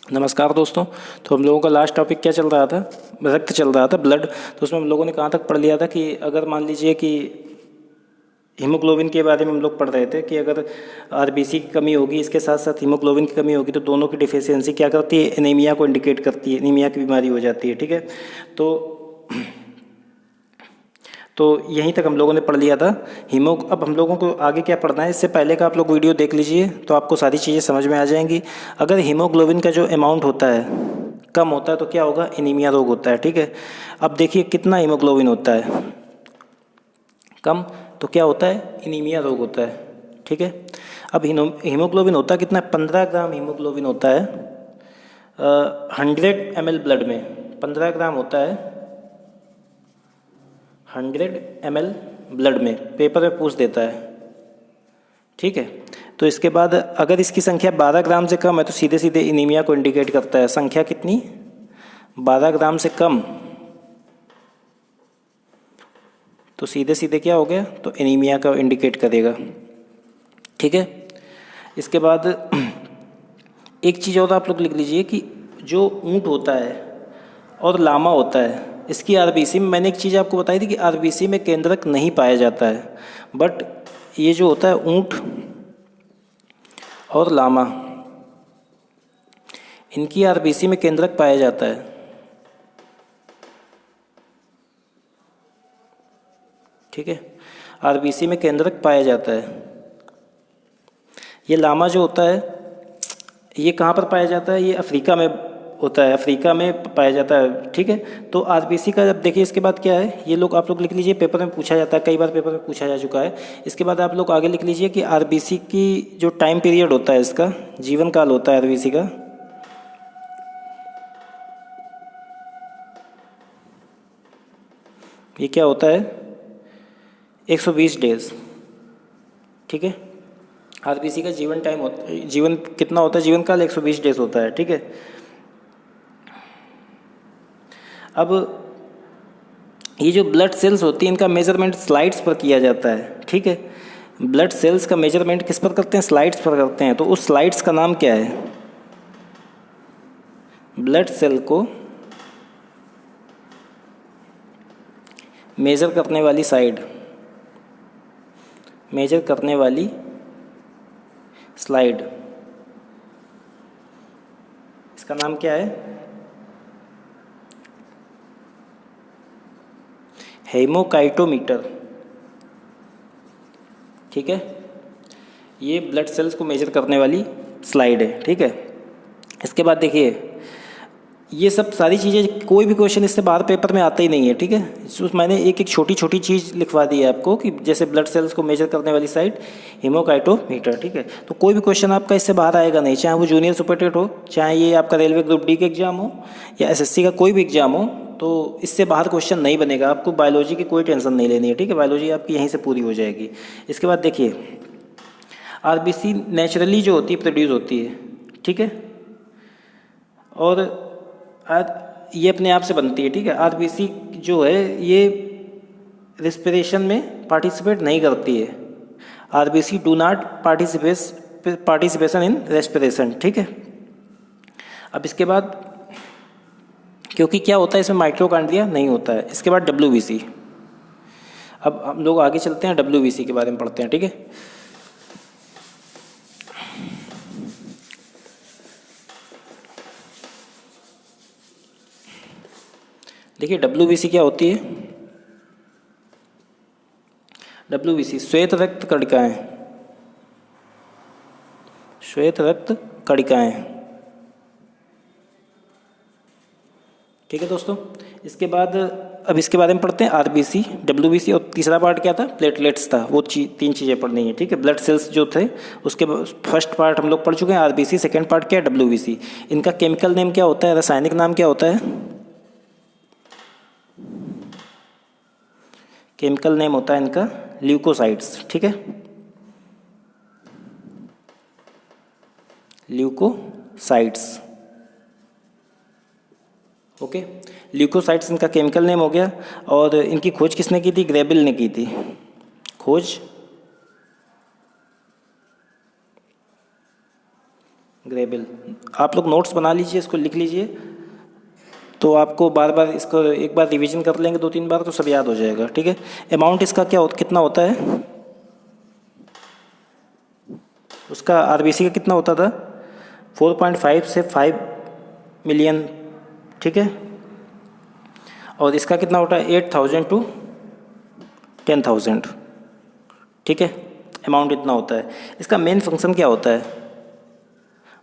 नमस्कार दोस्तों। तो हम लोगों का लास्ट टॉपिक क्या चल रहा था? रक्त चल रहा था, ब्लड। तो उसमें हम लोगों ने कहाँ तक पढ़ लिया था कि अगर मान लीजिए कि हीमोग्लोबिन के बारे में हम लोग पढ़ रहे थे कि अगर आरबीसी की कमी होगी, इसके साथ साथ हीमोग्लोबिन की कमी होगी, तो दोनों की डिफिशियंसी क्या करती है? एनीमिया को इंडिकेट करती है, एनीमिया की बीमारी हो जाती है। ठीक है, तो यहीं तक हम लोगों ने पढ़ लिया था अब हम लोगों को आगे क्या पढ़ना है, इससे पहले का आप लोग वीडियो देख लीजिए तो आपको सारी चीज़ें समझ में आ जाएंगी। अगर हीमोग्लोबिन का जो अमाउंट होता है कम होता है तो क्या होगा? एनीमिया रोग होता है। ठीक है, अब देखिए कितना हीमोग्लोबिन होता है कम, तो क्या होता है? एनीमिया रोग होता है। ठीक है, अब हीमोग्लोबिन होता कितना है? 15 ग्राम हीमोग्लोबिन होता है 100 ml ब्लड में। 15 ग्राम होता है 100 ml ब्लड में, पेपर में पूछ देता है। ठीक है, तो इसके बाद अगर इसकी संख्या 12 ग्राम से कम है तो सीधे सीधे एनीमिया को इंडिकेट करता है। संख्या कितनी? 12 ग्राम से कम, तो सीधे सीधे क्या हो गया? तो एनीमिया का इंडिकेट करेगा। ठीक है, इसके बाद एक चीज़ और आप लोग लिख लीजिए कि जो ऊंट होता है और लामा होता है, इसकी आरबीसी में मैंने एक चीज़ आपको बताई थी कि आरबीसी में केंद्रक नहीं पाया जाता है, बट ये जो होता है ऊंट और लामा, इनकी आरबीसी में केंद्रक पाया जाता है। ठीक है, आरबीसी में केंद्रक पाया जाता है। ये लामा जो होता है ये कहाँ पर पाया जाता है? ये अफ्रीका में होता है, अफ्रीका में पाया जाता है। ठीक है, तो आरबीसी का जब देखिए इसके बाद क्या है, ये लोग आप लोग लिख लीजिए, पेपर में पूछा जाता है, कई बार पेपर में पूछा जा चुका है। इसके बाद आप लोग आगे लिख लीजिए कि आरबीसी की जो टाइम पीरियड होता है, इसका जीवन काल होता है आरबीसी का, ये क्या होता है? 120 डेज। ठीक है, आरबीसी का जीवन कितना होता है? जीवन काल 120 डेज होता है। ठीक है, अब ये जो ब्लड सेल्स होती हैं इनका मेजरमेंट स्लाइड्स पर किया जाता है। ठीक है, ब्लड सेल्स का मेजरमेंट किस पर करते हैं? स्लाइड्स पर करते हैं। तो उस स्लाइड्स का नाम क्या है? ब्लड सेल को मेजर करने वाली स्लाइड, इसका नाम क्या है? हेमोकाइटोमीटर। ठीक है, ये ब्लड सेल्स को मेजर करने वाली स्लाइड है। ठीक है, इसके बाद देखिए ये सब सारी चीज़ें, कोई भी क्वेश्चन इससे बाहर पेपर में आता ही नहीं है। ठीक है, मैंने एक एक छोटी छोटी चीज़ लिखवा दी है आपको कि जैसे ब्लड सेल्स को मेजर करने वाली साइड हेमोकाइटोमीटर। ठीक है, तो कोई भी क्वेश्चन आपका इससे बाहर आएगा नहीं, चाहे वो जूनियर सुपरटेट हो, चाहे ये आपका रेलवे ग्रुप डी का एग्जाम हो या एसएससी का कोई भी एग्जाम हो, तो इससे बाहर क्वेश्चन नहीं बनेगा। आपको बायोलॉजी की कोई टेंशन नहीं लेनी है। ठीक है, बायोलॉजी आपकी यहीं से पूरी हो जाएगी। इसके बाद देखिए आरबीसी नेचुरली जो होती है प्रोड्यूस होती है। ठीक है, और ये अपने आप से बनती है। ठीक है, आरबीसी जो है ये रेस्पिरेशन में पार्टिसिपेट नहीं करती है। RBC do not participation in respiration. ठीक है, अब इसके बाद क्योंकि क्या होता है इसमें माइटोकॉन्ड्रिया नहीं होता है। इसके बाद डब्ल्यूबीसी। अब हम लोग आगे चलते हैं, डब्ल्यूबीसी के बारे में पढ़ते हैं। ठीक है, देखिए डब्ल्यूबीसी क्या होती है? डब्ल्यूबीसी श्वेत रक्त कणिकाएं, श्वेत रक्त कणिकाएं। ठीक है दोस्तों, इसके बाद अब इसके बारे में पढ़ते हैं आरबीसी, डब्ल्यूबीसी, और तीसरा पार्ट क्या था? प्लेटलेट्स था। वो तीन चीज़ें पढ़नी है। ठीक है, ब्लड सेल्स जो थे उसके फर्स्ट पार्ट हम लोग पढ़ चुके हैं आरबीसी, सेकेंड पार्ट क्या है? डब्ल्यूबीसी। इनका केमिकल नेम क्या होता है? रासायनिक नाम क्या होता है? केमिकल नेम होता है इनका ल्यूकोसाइट्स। ठीक है, ल्यूकोसाइट्स। ओके, ल्यूकोसाइट्स इनका केमिकल नेम हो गया। और इनकी खोज किसने की थी? ग्रेबिल ने की थी खोज। ग्रेबिल। आप लोग नोट्स बना लीजिए, इसको लिख लीजिए, तो आपको बार बार इसको एक बार रिवीजन कर लेंगे 2-3 बार तो सब याद हो जाएगा, ठीक है। अमाउंट इसका कितना होता है, उसका आरबीसी का कितना होता था, 4.5 से 5 मिलियन, ठीक है। और इसका कितना होता है, 8,000 to 10,000, ठीक है। अमाउंट इतना होता है। इसका मेन फंक्शन क्या होता है,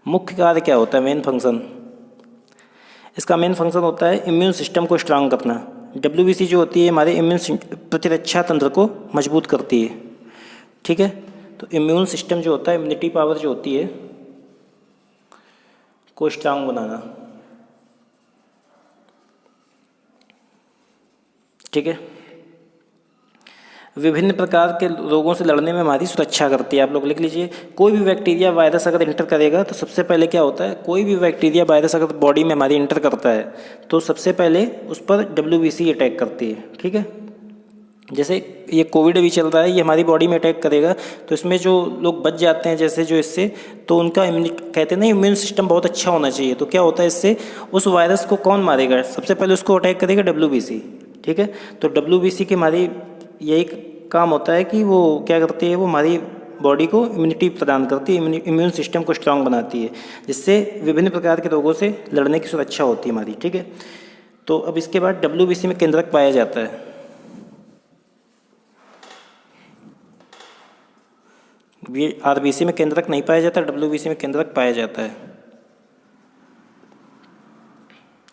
मुख्य कार्य क्या होता है, मेन फंक्शन, इसका मेन फंक्शन होता है इम्यून सिस्टम को स्ट्रांग करना। डब्ल्यूबीसी जो होती है हमारे इम्यून प्रतिरक्षा तंत्र को मजबूत करती है, ठीक है। तो इम्यून सिस्टम जो होता है, इम्यूनिटी पावर जो होती है को स्ट्रांग बनाना, ठीक है। विभिन्न प्रकार के रोगों से लड़ने में हमारी सुरक्षा करती है। आप लोग लिख लीजिए, कोई भी बैक्टीरिया वायरस अगर इंटर करेगा तो सबसे पहले क्या होता है, कोई भी बैक्टीरिया वायरस अगर बॉडी में हमारी इंटर करता है तो सबसे पहले उस पर डब्ल्यूबीसी अटैक करती है, ठीक है। जैसे ये कोविड अभी चल रहा है, ये हमारी बॉडी में अटैक करेगा तो इसमें जो लोग बच जाते हैं जैसे जो इससे, तो उनका कहते हैं ना इम्यून सिस्टम बहुत अच्छा होना चाहिए। तो क्या होता है इससे, उस वायरस को कौन मारेगा, सबसे पहले उसको अटैक करेगा डब्ल्यूबीसी, ठीक है। तो डब्ल्यूबीसी की हमारी यही काम होता है कि वो क्या करती है, वो हमारी बॉडी को इम्यूनिटी प्रदान करती है, इम्यून सिस्टम को स्ट्रांग बनाती है, जिससे विभिन्न प्रकार के रोगों से लड़ने की सुरक्षा होती है हमारी, ठीक है। तो अब इसके बाद डब्ल्यूबीसी में केंद्रक पाया जाता है, ये आरबीसी में केंद्रक नहीं पाया जाता, डब्ल्यूबीसी में केंद्रक पाया जाता है,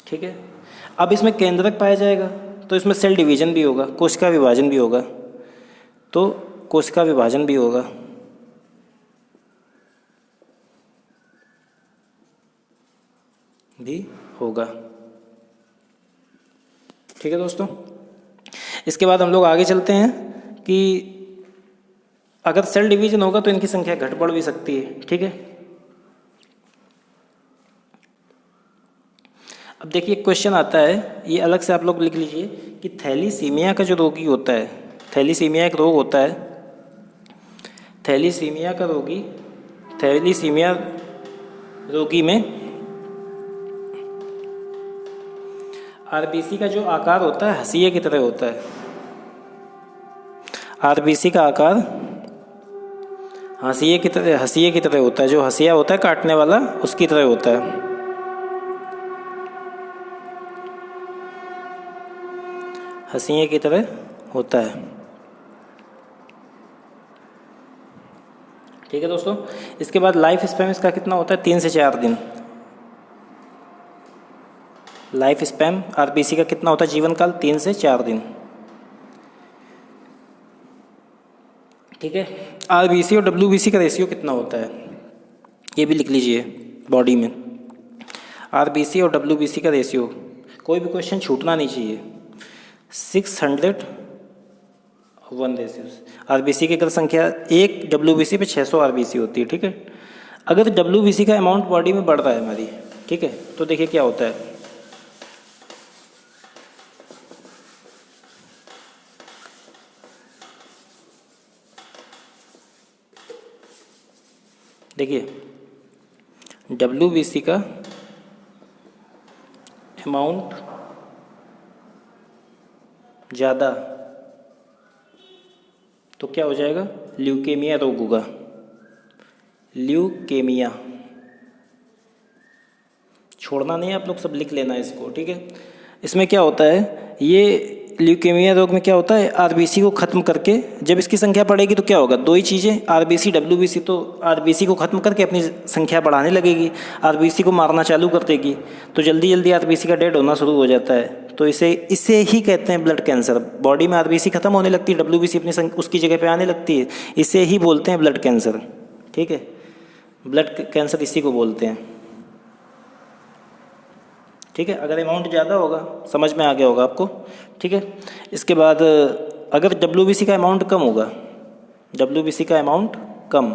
ठीक है। अब इसमें केंद्रक पाया जाएगा तो इसमें सेल डिवीजन भी होगा, कोशिका विभाजन भी होगा, तो कोशिका विभाजन भी होगा, ठीक है दोस्तों। इसके बाद हम लोग आगे चलते हैं कि अगर सेल डिवीजन होगा तो इनकी संख्या घट बढ़ भी सकती है, ठीक है। अब देखिए क्वेश्चन आता है, ये अलग से आप लोग लिख लीजिए कि थैलीसीमिया का जो रोगी होता है, थैलीसीमिया एक रोग होता है, थैलीसीमिया का रोगी, थैलीसीमिया रोगी में आरबीसी का जो आकार होता है हंसिया की तरह होता है, आरबीसी का आकार हंसिया की तरह होता है, जो हंसिया होता है काटने वाला उसकी तरह होता है, हंसिया की तरह होता है, ठीक है दोस्तों। इसके बाद लाइफ स्पैन इसका कितना होता है, 3 से 4 दिन। लाइफ स्पैन आरबीसी का कितना होता है, जीवन काल 3 से 4 दिन, ठीक है। आरबीसी और डब्ल्यूबीसी का रेशियो कितना होता है, ये भी लिख लीजिए बॉडी में, आरबीसी और डब्ल्यूबीसी का रेशियो, कोई भी क्वेश्चन छूटना नहीं चाहिए। 601 रेशियो, आरबीसी की अगर संख्या 1 डब्ल्यूबीसी पे 600 आरबीसी होती है, ठीक है। अगर डब्ल्यूबीसी का अमाउंट बॉडी में बढ़ रहा है हमारी, ठीक है, तो देखिए क्या होता है, देखिए डब्ल्यूबीसी का अमाउंट ज़्यादा तो क्या हो जाएगा, ल्यूकेमिया रोग होगा, ल्यूकेमिया, छोड़ना नहीं है आप लोग, सब लिख लेना इसको, ठीक है। इसमें क्या होता है, ये ल्यूकेमिया रोग में क्या होता है, आरबीसी को ख़त्म करके जब इसकी संख्या बढ़ेगी तो क्या होगा, दो ही चीज़ें, आरबीसी डब्ल्यूबीसी, तो आरबीसी को ख़त्म करके अपनी संख्या बढ़ाने लगेगी, आरबीसी को मारना चालू कर देगी, तो जल्दी जल्दी आरबीसी का डेड होना शुरू हो जाता है। तो इसे ही कहते हैं ब्लड कैंसर। बॉडी में आरबीसी ख़त्म होने लगती है, डब्ल्यूबीसी अपनी उसकी जगह पे आने लगती है, इसे ही बोलते हैं ब्लड कैंसर, ठीक है। ब्लड कैंसर इसी को बोलते हैं, ठीक है। अगर अमाउंट ज़्यादा होगा, समझ में आ गया होगा आपको, ठीक है। इसके बाद अगर डब्ल्यूबीसी का अमाउंट कम होगा, डब्ल्यूबीसी का अमाउंट कम,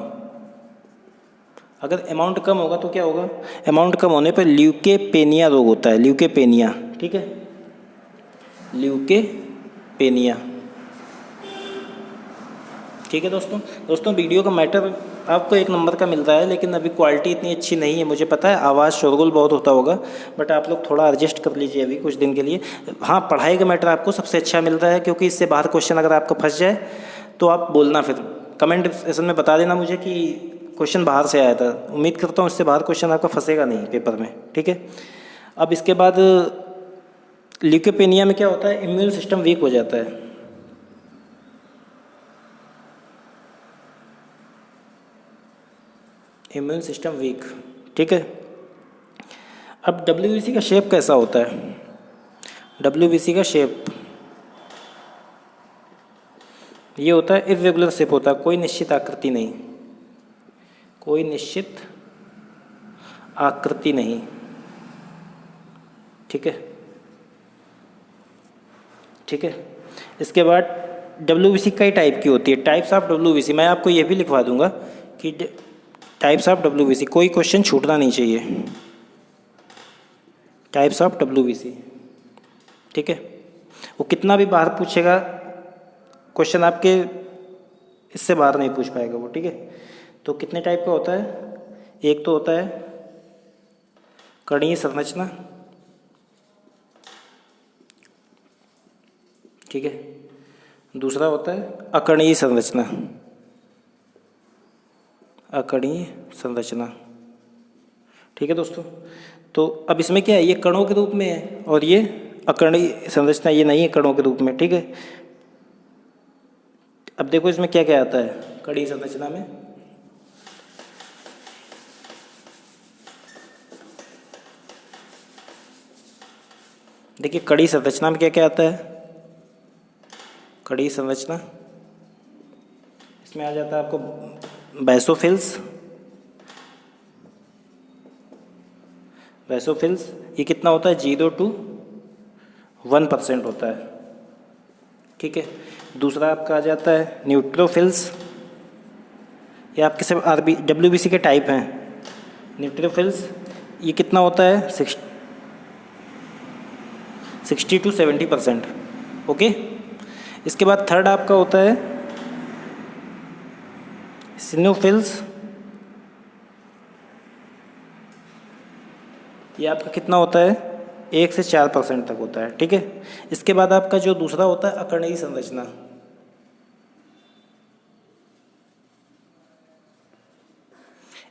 अगर अमाउंट कम होगा तो क्या होगा, अमाउंट कम होने पर ल्यूकेपेनिया रोग होता है, ल्यूकेपेनिया, ठीक है, ल्यूकेपेनिया, ठीक है दोस्तों। वीडियो का मैटर आपको 1 नंबर का मिल रहा है, लेकिन अभी क्वालिटी इतनी अच्छी नहीं है, मुझे पता है आवाज़ शोरगुल बहुत होता होगा, बट आप लोग थोड़ा एडजस्ट कर लीजिए अभी कुछ दिन के लिए। हाँ, पढ़ाई का मैटर आपको सबसे अच्छा मिल रहा है, क्योंकि इससे बाहर क्वेश्चन अगर आपका फंस जाए तो आप बोलना, फिर कमेंट सेक्शन में बता देना मुझे कि क्वेश्चन बाहर से आया था। उम्मीद करता हूँ इससे बाहर क्वेश्चन आपका फंसेगा नहीं पेपर में, ठीक है। अब इसके बाद ल्यूकोपेनिया में क्या होता है, इम्यून सिस्टम वीक हो जाता है। इम्यून सिस्टम वीक, ठीक है। अब डब्ल्यूबीसी का शेप कैसा होता है? डब्ल्यूबीसी का शेप ये होता है, इर्रेगुलर शेप होता है, कोई निश्चित आकृति नहीं, कोई निश्चित आकृति नहीं, ठीक है, ठीक है। इसके बाद डब्ल्यूबीसी कई टाइप की होती है, टाइप्स ऑफ डब्ल्यूबीसी, मैं आपको ये भी लिखवा दूंगा कि टाइप्स ऑफ डब्ल्यूबीसी, कोई क्वेश्चन छूटना नहीं चाहिए। टाइप्स ऑफ डब्ल्यूबीसी, ठीक है। वो कितना भी बाहर पूछेगा क्वेश्चन, आपके इससे बाहर नहीं पूछ पाएगा वो, ठीक है। तो कितने टाइप का होता है? एक तो होता है कणीय संरचना, ठीक है। दूसरा होता है अकणीय संरचना, अकणीय संरचना, ठीक है दोस्तों। तो अब इसमें क्या है, ये कणों के रूप में है और ये अकणीय संरचना, ये नहीं है कणों के रूप में, ठीक है। अब देखो इसमें क्या क्या आता है कणीय संरचना में। देखिए कणीय संरचना में क्या क्या आता है। कणीय संरचना इसमें आ जाता है आपको बेसोफिल्स, बेसोफिल्स ये कितना होता है, 0 to 1% होता है, ठीक है। दूसरा आपका आ जाता है न्यूट्रोफिल्स, ये आपके सब डब्ल्यूबीसी के टाइप हैं। न्यूट्रोफिल्स ये कितना होता है, 60 to 70%, ओके। इसके बाद थर्ड आपका होता है सिनोफिल्स, ये आपका कितना होता है, 1 से 4% तक होता है, ठीक है। इसके बाद आपका जो दूसरा होता है अकणीय संरचना,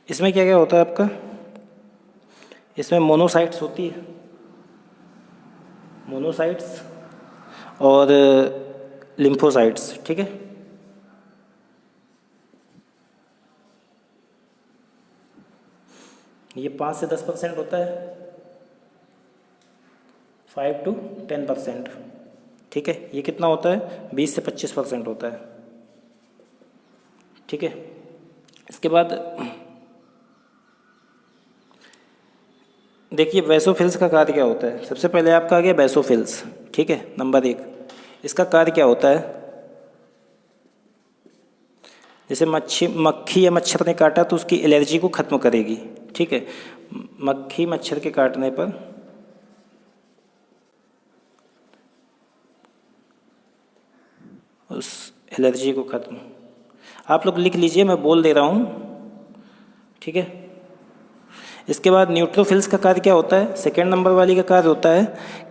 इसमें क्या क्या होता है आपका, इसमें मोनोसाइट्स होती है, मोनोसाइट्स और लिम्फोसाइट्स, ठीक है। ये 5 से 10% होता है, 5 to 10%, ठीक है। ये कितना होता है, 20 से 25% होता है, ठीक है। इसके बाद देखिए बेसोफिल्स का कार्य क्या होता है। सबसे पहले आपका आ गया बेसोफिल्स, ठीक है, नंबर 1। इसका कार्य क्या होता है, जैसे मक्खी या मच्छर ने काटा तो उसकी एलर्जी को ख़त्म करेगी, ठीक है। मक्खी मच्छर के काटने पर उस एलर्जी को ख़त्म, आप लोग लिख लीजिए, मैं बोल दे रहा हूँ, ठीक है। इसके बाद न्यूट्रोफिल्स का कार्य क्या होता है, सेकेंड नंबर वाली का कार्य होता है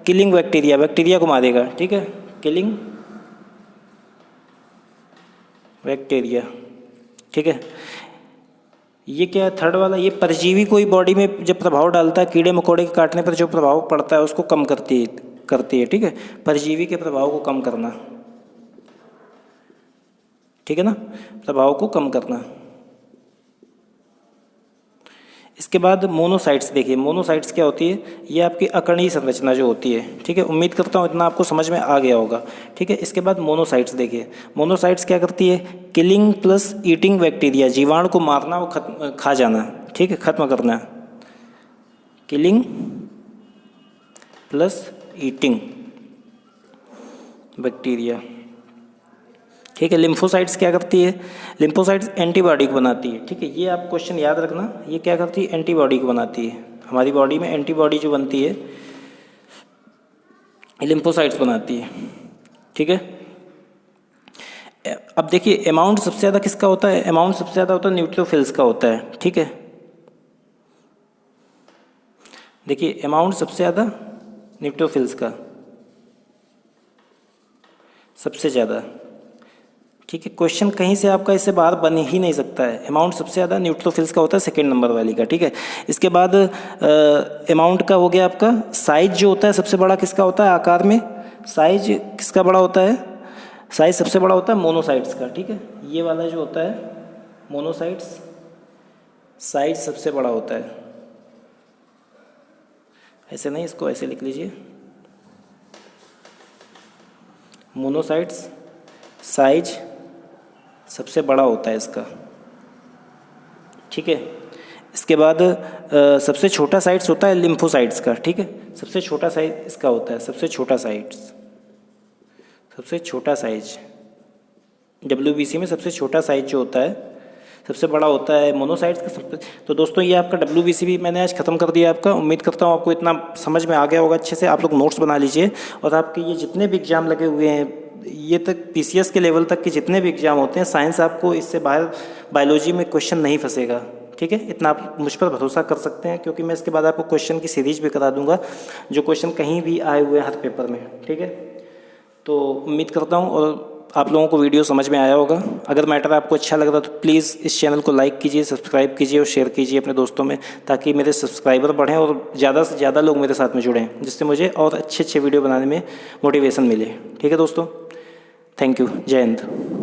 किलिंग बैक्टीरिया, बैक्टीरिया को मारेगा, ठीक है, किलिंग बैक्टीरिया, ठीक है। ये क्या है थर्ड वाला, ये परजीवी कोई बॉडी में जब प्रभाव डालता है, कीड़े मकोड़े के काटने पर जो प्रभाव पड़ता है उसको कम करती है, ठीक है, परजीवी के प्रभाव को कम करना, ठीक है ना, प्रभाव को कम करना। इसके बाद मोनोसाइट्स, देखिए मोनोसाइट्स क्या होती है, ये आपकी अकणीय संरचना जो होती है, ठीक है। उम्मीद करता हूँ इतना आपको समझ में आ गया होगा, ठीक है। इसके बाद मोनोसाइट्स, देखिए मोनोसाइट्स क्या करती है, किलिंग प्लस ईटिंग बैक्टीरिया, जीवाणु को मारना, वो खत्म खा जाना, ठीक है, खत्म करना, किलिंग प्लस ईटिंग बैक्टीरिया, ठीक है। लिम्फोसाइट्स क्या करती है, लिम्फोसाइट्स एंटीबॉडी को बनाती है, ठीक है। ये आप क्वेश्चन याद रखना, ये क्या करती है, एंटीबॉडी को बनाती है। हमारी बॉडी में एंटीबॉडी जो बनती है लिम्फोसाइट्स बनाती है, ठीक है। अब देखिए अमाउंट सबसे ज़्यादा किसका होता है, अमाउंट सबसे ज़्यादा होता है न्यूट्रोफिल्स का होता है, ठीक है। देखिए अमाउंट सबसे ज़्यादा न्यूट्रोफिल्स का सबसे ज़्यादा, ठीक है। क्वेश्चन कहीं से आपका इससे बाहर बन ही नहीं सकता है। अमाउंट सबसे ज़्यादा न्यूट्रोफिल्स का होता है सेकंड नंबर वाली का, ठीक है। इसके बाद अमाउंट का हो गया आपका। साइज जो होता है सबसे बड़ा किसका होता है आकार में, साइज किसका बड़ा होता है, साइज सबसे बड़ा होता है मोनोसाइट्स का, ठीक है। ये वाला जो होता है मोनोसाइट्स, साइज सबसे बड़ा होता है। ऐसे नहीं, इसको ऐसे लिख लीजिए, मोनोसाइट्स साइज सबसे बड़ा होता है इसका, ठीक है। इसके बाद सबसे छोटा साइट्स होता है लिम्फोसाइट्स का, ठीक है। सबसे छोटा साइज इसका होता है, सबसे छोटा साइट्स, सबसे छोटा साइज WBC में सबसे छोटा साइज जो होता है सबसे बड़ा होता है मोनोसाइट्स का। तो दोस्तों ये आपका WBC भी मैंने आज ख़त्म कर दिया आपका। उम्मीद करता हूँ आपको इतना समझ में आ गया होगा अच्छे से। आप लोग नोट्स बना लीजिए और आपके ये जितने भी एग्ज़ाम लगे हुए हैं, ये तक PCS के लेवल तक के जितने भी एग्ज़ाम होते हैं साइंस, आपको इससे बाहर बायोलॉजी में क्वेश्चन नहीं फंसेगा, ठीक है। इतना आप मुझ पर भरोसा कर सकते हैं, क्योंकि मैं इसके बाद आपको क्वेश्चन की सीरीज भी करा दूंगा जो क्वेश्चन कहीं भी आए हुए हैं हर पेपर में, ठीक है। तो उम्मीद करता हूँ और आप लोगों को वीडियो समझ में आया होगा। अगर मैटर आपको अच्छा लग रहा तो प्लीज़ इस चैनल को लाइक कीजिए, सब्सक्राइब कीजिए और शेयर कीजिए अपने दोस्तों में, ताकि मेरे सब्सक्राइबर बढ़ें और ज़्यादा से ज़्यादा लोग मेरे साथ में जुड़ें, जिससे मुझे और अच्छे अच्छे वीडियो बनाने में मोटिवेशन मिले, ठीक है दोस्तों। थैंक यू, जय हिंद।